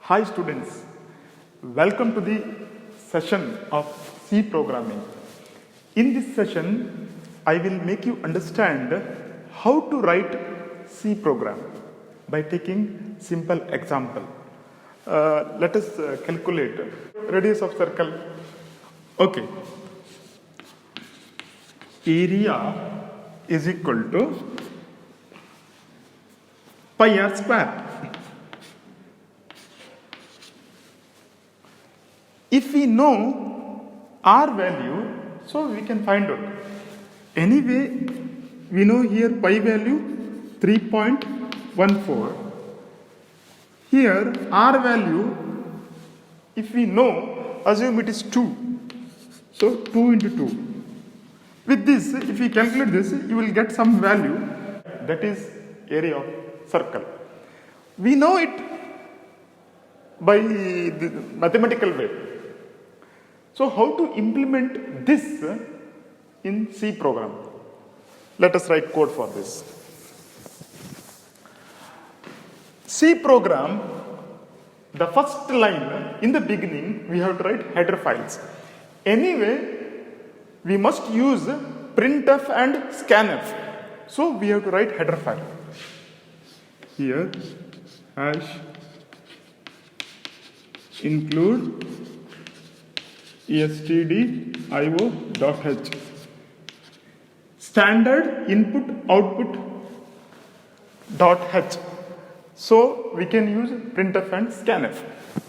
Hi students, welcome to the session of C programming. In this session, I will make you understand how to write C program by taking simple example. Let us calculate radius of circle. Okay. Area is equal to pi r square. If we know R value, so we can find out. Anyway, we know here pi value 3.14. Here R value, if we know, assume it is 2. So 2 into 2. With this, if we calculate this, you will get some value, that is area of circle. We know it by the mathematical way. So how to implement this in C program? Let us write code for this. C program, the first line in the beginning, we have to write header files. Anyway, we must use printf and scanf. So we have to write header file. Here, hash include stdio.h. Standard input output .h. So we can use printf and scanf.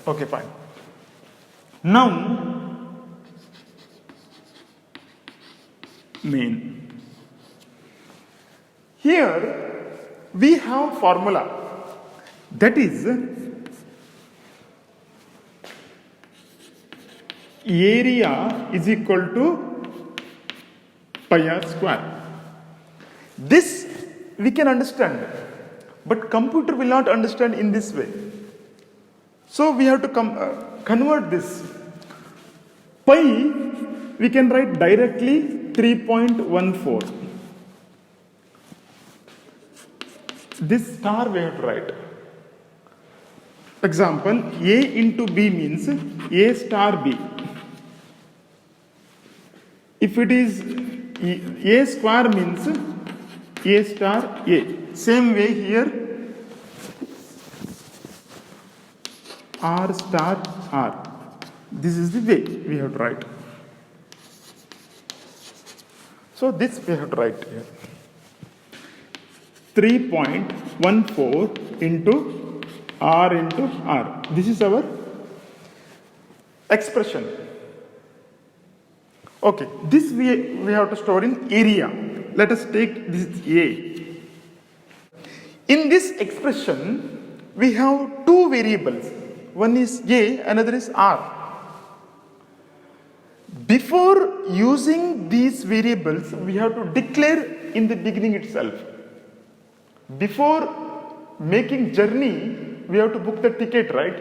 Okay, fine. Now, main. Here we have formula, that is area is equal to pi r square. This we can understand, but computer will not understand in this way. So we have to convert this. Pi we can write directly 3.14. This star we have to write. Example, A into B means A star B. If it is A square means A star A. Same way here, R star R. This is the way we have to write. So this we have to write here. 3.14 into R into R. This is our expression. Okay, this we have to store in area. Let us take this A. In this expression, we have two variables. One is A, another is R. Before using these variables, we have to declare in the beginning itself. Before making journey, we have to book the ticket, right?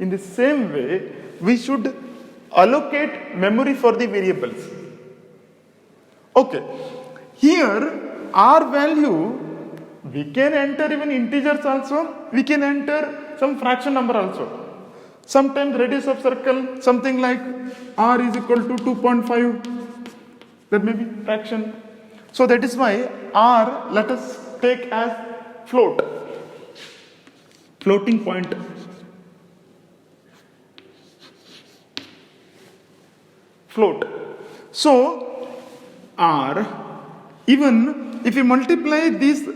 In the same way, we should allocate memory for the variables. Okay, here R value, we can enter even integers also, we can enter some fraction number also. Sometimes radius of circle, something like R is equal to 2.5, that may be fraction. So that is why R, let us take as float, floating point. Float. So R, even if you multiply this,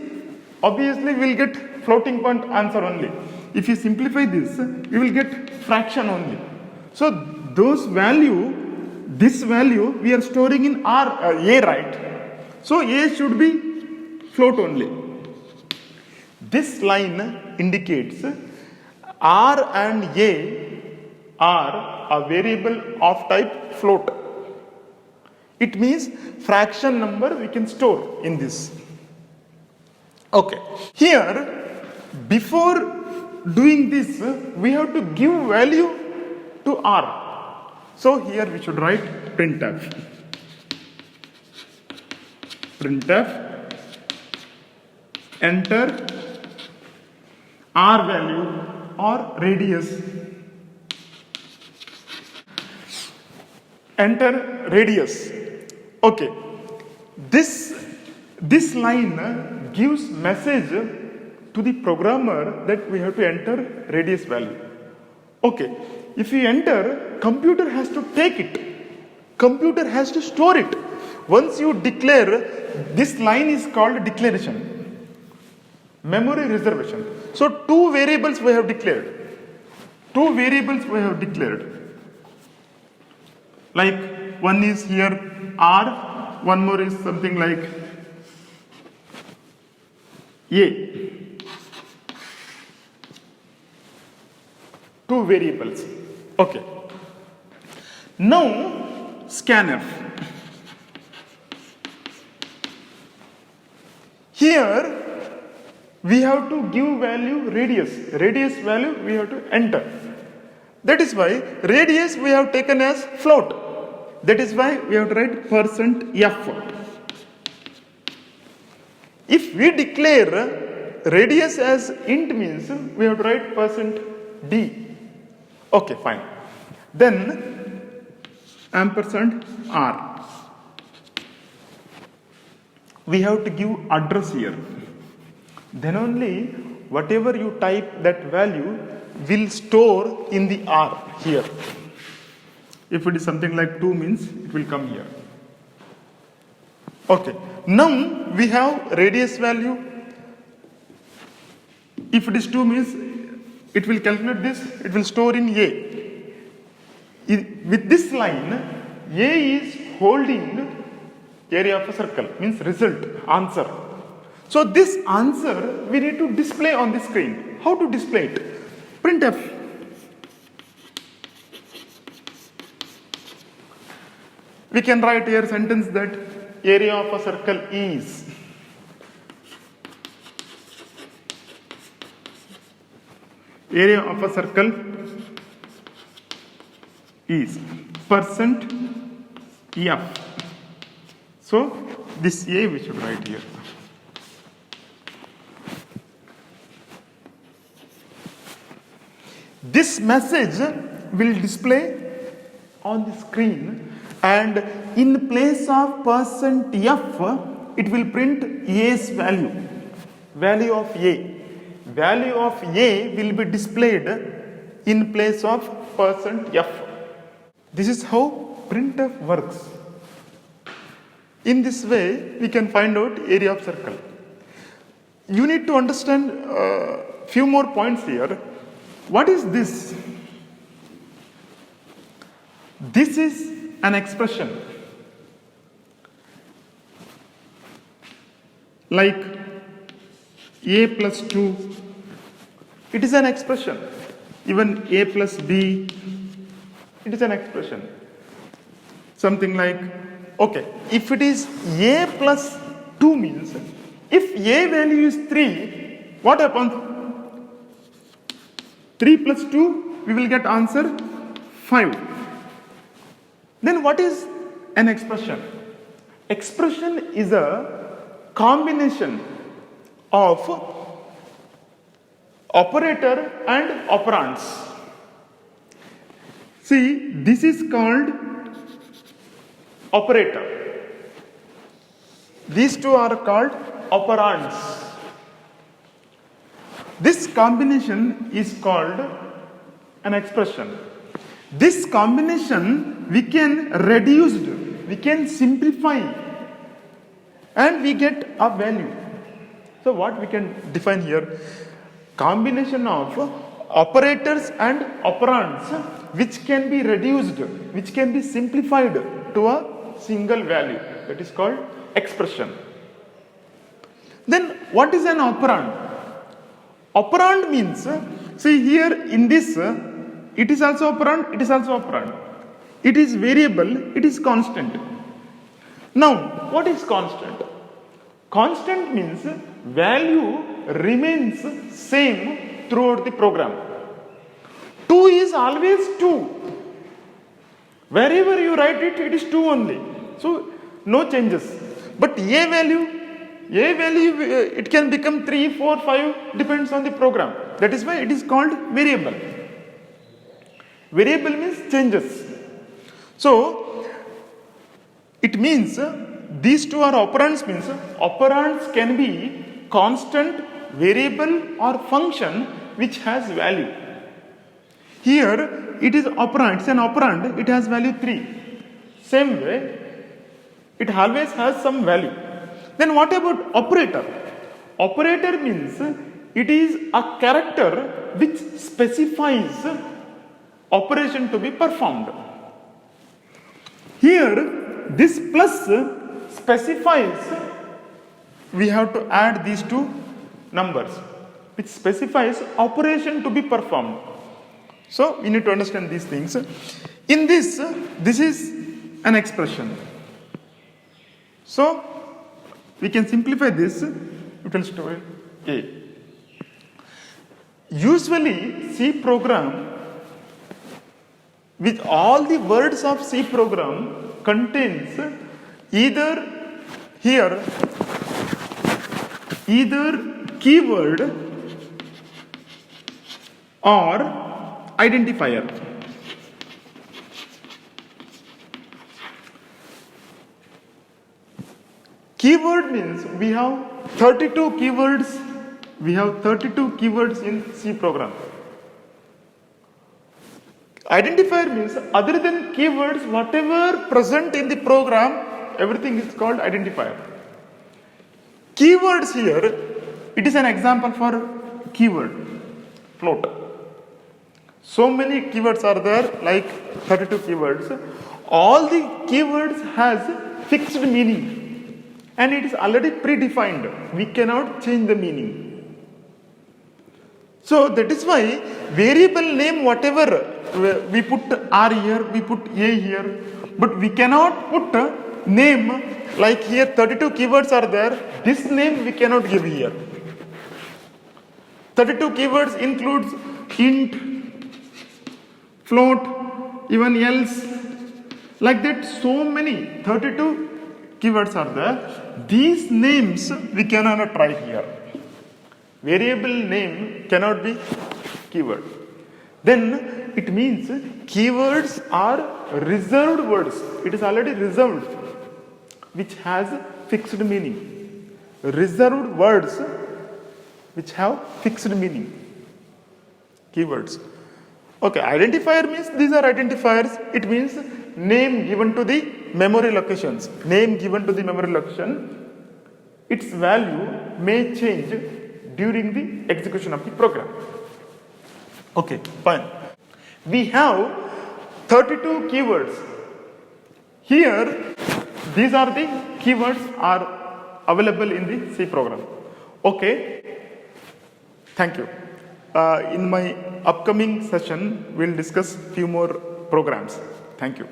obviously we will get floating point answer only. If you simplify this, you will get fraction only. So those value, this value we are storing in A, right? So A should be float only. This line indicates R and A are a variable of type float. It means fraction number we can store in this. Okay. Here, before doing this, we have to give value to R. So here we should write printf. Printf, enter R value or radius. Enter radius. Okay. This line gives message to the programmer that we have to enter radius value. Okay. If you enter, computer has to take it. Computer has to store it. Once you declare, this line is called declaration. Memory reservation. So two variables we have declared. Like one is here R, one more is something like A. Two variables. Okay. Now scanf. Here we have to give value radius. Radius value we have to enter. That is why radius we have taken as float. That is why we have to write %f. If we declare radius as int means we have to write %d. Okay, fine. Then $r. We have to give address here. Then only whatever you type that value will store in the R here. If it is something like 2 means it will come here. Okay. Now we have radius value. If it is 2 means it will calculate this, it will store in A. With this line, A is holding area of a circle, means result, answer. So this answer we need to display on the screen. How to display it? Printf. We can write here sentence that area of a circle is. Area of a circle is %f. So this A we should write here. This message will display on the screen, and in place of %f, it will print A's value, value of A. Value of A will be displayed in place of %f. This is how printf works. In this way, we can find out area of circle. You need to understand few more points here. What is this? This is an expression. Like A plus 2, it is an expression. Even A plus B, it is an expression. Something like, okay, if it is A plus 2 means, if A value is 3, what happens? 3 plus 2, we will get answer 5. Then what is an expression? Expression is a combination of operator and operands. See, this is called operator. These two are called operands. This combination is called an expression. This combination we can reduce, we can simplify, and we get a value. So what we can define here? Combination of operators and operands which can be reduced, which can be simplified to a single value. That is called expression. Then what is an operand? Operand means, see here in this, it is also operand, it is also operand. It is variable, it is constant. Now, what is constant? Constant means value remains same throughout the program. 2 is always 2. Wherever you write it, it is 2 only. So, no changes. But A value, a value, it can become 3, 4, 5, depends on the program. That is why it is called variable. Variable means changes. So, it means these two are operands, means operands can be constant, variable or function which has value. Here it is operand, it's an operand, it has value 3. Same way, it always has some value. Then what about operator? Operator means it is a character which specifies operation to be performed. Here, this plus specifies, we have to add these two numbers, which specifies operation to be performed. So, we need to understand these things. In this is an expression. So, we can simplify this, we can store A. Usually, C program, with all the words of C program contains either keyword or identifier. Keyword means we have 32 keywords. We have 32 keywords in C program. Identifier means other than keywords, whatever present in the program, everything is called identifier. Keywords here, it is an example for keyword, float. So many keywords are there, like 32 keywords. All the keywords has fixed meaning. And it is already predefined. We cannot change the meaning. So that is why variable name, whatever, we put R here, we put A here, but we cannot put name, like here 32 keywords are there, this name we cannot give here. 32 keywords includes int, float, even else, like that so many 32 keywords are there. These names we cannot write here. Variable name cannot be keyword. Then it means keywords are reserved words. It is already reserved, which has fixed meaning. Reserved words which have fixed meaning. Keywords. Okay, identifier means these are identifiers. It means name given to the memory locations. Name given to the memory location. Its value may change during the execution of the program. Okay, fine. We have 32 keywords. Here, these are the keywords are available in the C program. Okay, thank you. In my upcoming session, we'll discuss few more programs. Thank you.